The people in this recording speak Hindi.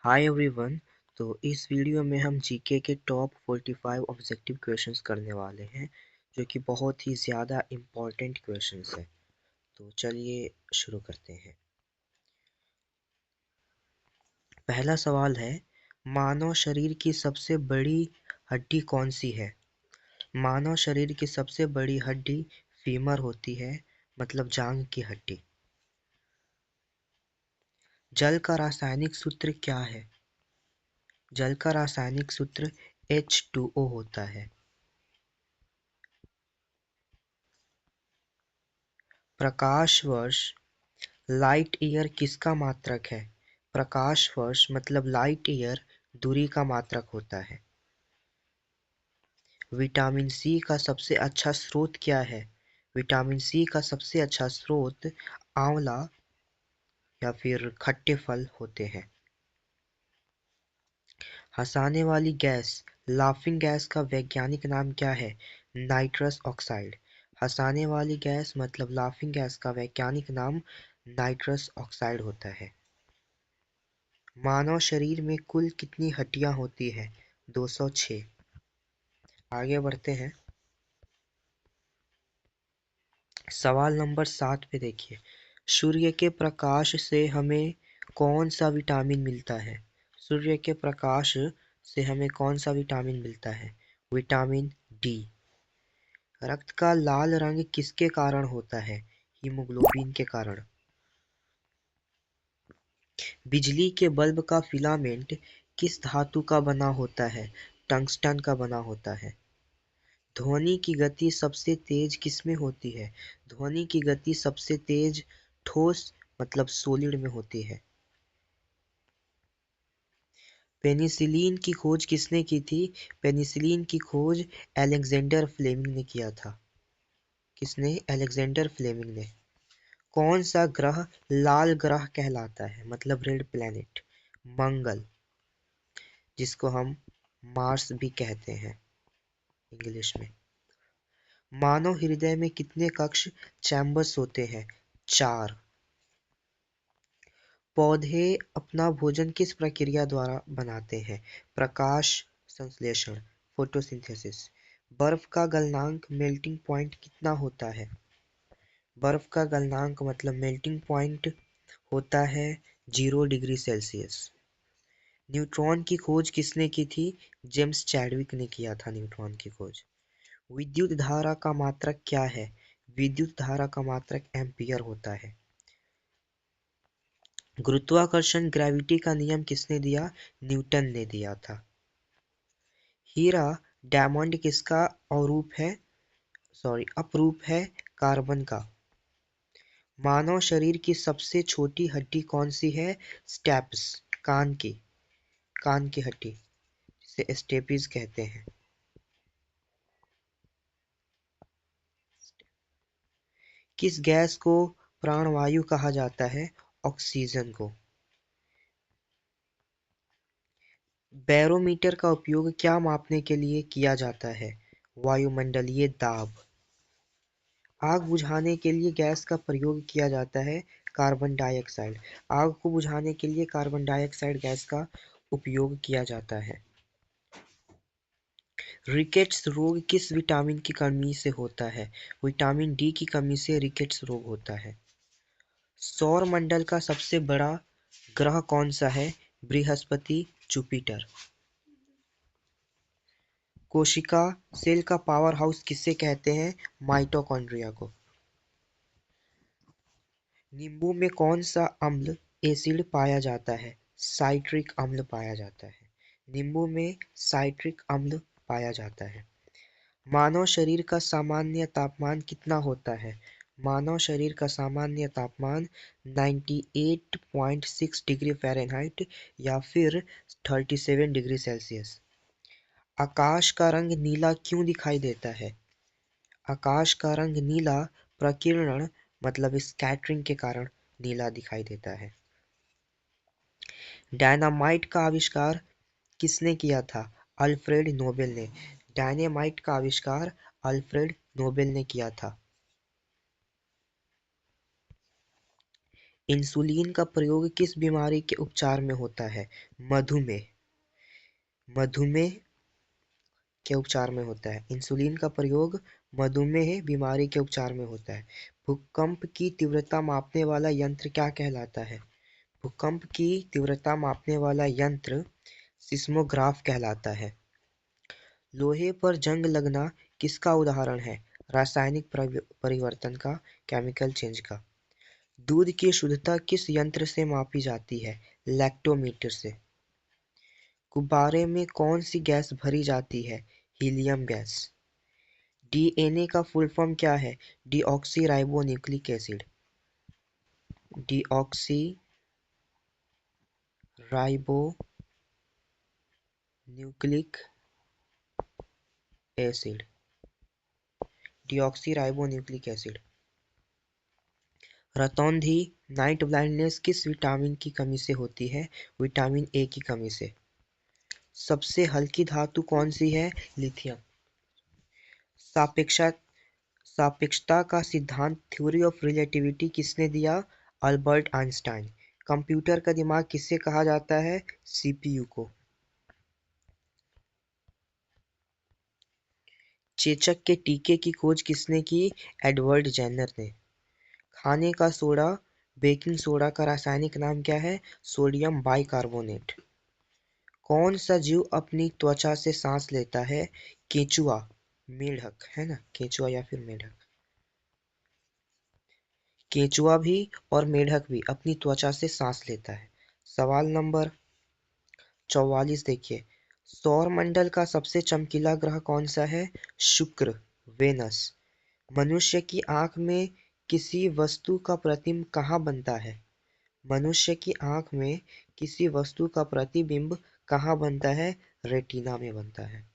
Hi everyone. तो इस वीडियो में हम जीके के टॉप 45 ऑब्जेक्टिव क्वेश्चंस करने वाले हैं जो कि बहुत ही ज़्यादा इम्पोर्टेंट क्वेश्चंस हैं। तो चलिए शुरू करते हैं। पहला सवाल है, मानव शरीर की सबसे बड़ी हड्डी कौन सी है? मानव शरीर की सबसे बड़ी हड्डी फीमर होती है, मतलब जांघ की हड्डी। जल का रासायनिक सूत्र क्या है? जल का रासायनिक सूत्र H2O होता है। प्रकाश वर्ष लाइट ईयर किसका मात्रक है? प्रकाश वर्ष मतलब लाइट ईयर दूरी का मात्रक होता है। विटामिन सी का सबसे अच्छा स्रोत क्या है? विटामिन सी का सबसे अच्छा स्रोत आंवला या फिर खट्टे फल होते हैं। हंसाने वाली गैस लाफिंग गैस का वैज्ञानिक नाम क्या है? Nitrous oxide. हंसाने वाली गैस मतलब लाफिंग गैस का वैज्ञानिक नाम नाइट्रस ऑक्साइड होता है। मानव शरीर में कुल कितनी हड्डियां होती हैं? 206। आगे बढ़ते हैं। सवाल नंबर 7 पे देखिए, सूर्य के प्रकाश से हमें कौन सा विटामिन मिलता है? सूर्य के प्रकाश से हमें कौन सा विटामिन मिलता है? Vitamin D. रक्त का लाल रंग किसके कारण होता है? हीमोग्लोबिन के कारण। बिजली के बल्ब का फिलामेंट किस धातु का बना होता है? टंगस्टन का बना होता है। ध्वनि की गति सबसे तेज किसमें होती है? ध्वनि की गति सबसे तेज ठोस मतलब सॉलिड में होती है। पेनिसिलिन की खोज किसने की थी? पेनिसिलिन की खोज अलेक्जेंडर फ्लेमिंग ने किया था। किसने? अलेक्जेंडर फ्लेमिंग ने। कौन सा ग्रह लाल ग्रह कहलाता है, मतलब रेड प्लैनेट? मंगल, जिसको हम मार्स भी कहते हैं इंग्लिश में। मानव हृदय में कितने कक्ष चैम्बर्स होते हैं? 4। पौधे अपना भोजन किस प्रक्रिया द्वारा बनाते हैं? प्रकाश संश्लेषण, फोटोसिंथेसिस। बर्फ का गलनांक मेल्टिंग पॉइंट कितना होता है? बर्फ का गलनांक मतलब मेल्टिंग पॉइंट होता है 0 डिग्री सेल्सियस। न्यूट्रॉन की खोज किसने की थी? जेम्स चैडविक ने किया था न्यूट्रॉन की खोज। विद्युत धारा का मात्रक क्या है? विद्युत धारा का मात्रक एम्पियर होता है। गुरुत्वाकर्षण ग्रेविटी का नियम किसने दिया? न्यूटन ने दिया था। हीरा डायमंड किसका अपरूप है? कार्बन का। मानव शरीर की सबसे छोटी हड्डी कौन सी है? स्टेप्स, कान की हड्डी, जिसे स्टेपिस कहते हैं। किस गैस को प्राणवायु कहा जाता है? ऑक्सीजन को। बैरोमीटर का उपयोग क्या मापने के लिए किया जाता है? वायुमंडलीय दाब। आग बुझाने के लिए गैस का प्रयोग किया जाता है कार्बन डाइऑक्साइड। आग को बुझाने के लिए कार्बन डाइऑक्साइड गैस का उपयोग किया जाता है। रिकेट्स रोग किस विटामिन की कमी से होता है? विटामिन डी की कमी से रिकेट्स रोग होता है। सौर मंडल का सबसे बड़ा ग्रह कौन सा है? बृहस्पति, जुपिटर। कोशिका सेल का पावर हाउस किसे कहते हैं? माइटोकॉन्ड्रिया को। नींबू में कौन सा अम्ल एसिड पाया जाता है? साइट्रिक अम्ल पाया जाता है। नींबू में साइट्रिक अम्ल पाया जाता है। मानव शरीर का सामान्य तापमान कितना होता है? मानव शरीर का सामान्य तापमान 98.6 डिग्री फ़ारेनहाइट या फिर 37 डिग्री सेल्सियस। आकाश का रंग नीला क्यों दिखाई देता है? आकाश का रंग नीला प्रकीर्णन मतलब स्कैटरिंग के कारण नीला दिखाई देता है। डायनामाइट का आविष्कार किसने किया था? अल्फ्रेड नोबेल ने। डायनामाइट का आविष्कार अल्फ्रेड नोबेल ने किया था। इंसुलिन का प्रयोग किस बीमारी के उपचार में होता है? मधुमेह। मधुमेह के उपचार में होता है। इंसुलिन का प्रयोग मधुमेह बीमारी के उपचार में होता है। भूकंप की तीव्रता मापने वाला यंत्र क्या कहलाता है? भूकंप की तीव्रता मापने वाला यंत्र सिस्मोग्राफ कहलाता है। लोहे पर जंग लगना किसका उदाहरण है? रासायनिक परिवर्तन का, केमिकल चेंज का। दूध की शुद्धता किस यंत्र से मापी जाती है? लैक्टोमीटर से। गुब्बारे में कौन सी गैस भरी जाती है? Helium gas. डीएनए का फुल फॉर्म क्या है? Deoxyribonucleic acid. Deoxyribonucleic acid. Deoxyribonucleic acid. रतौंधी नाइट ब्लाइंडनेस किस विटामिन की कमी से होती है? विटामिन ए की कमी से। सबसे हल्की धातु कौन सी है? लिथियम। सापेक्षा सापेक्षता का सिद्धांत, थ्योरी ऑफ रिलेटिविटी, किसने दिया? Albert Einstein. कंप्यूटर का दिमाग किसे कहा जाता है? सीपीयू को। चेचक के टीके की खोज किसने की? एडवर्ड जेनर ने। खाने का सोडा, बेकिंग सोडा का रासायनिक नाम क्या है? Sodium bicarbonate. कौन सा जीव अपनी त्वचा से सांस लेता है? केंचुआ, मेढक, है ना, केंचुआ या फिर मेढक। केंचुआ भी और मेढक भी अपनी त्वचा से सांस लेता है। सवाल नंबर 44 देखिए। सौर मंडल का सबसे चमकीला ग्रह कौन सा है? शुक्र, वेनस। मनुष्य की आंख में किसी वस्तु का प्रतिबिंब कहाँ बनता है? मनुष्य की आंख में किसी वस्तु का प्रतिबिंब कहाँ बनता है? रेटिना में बनता है।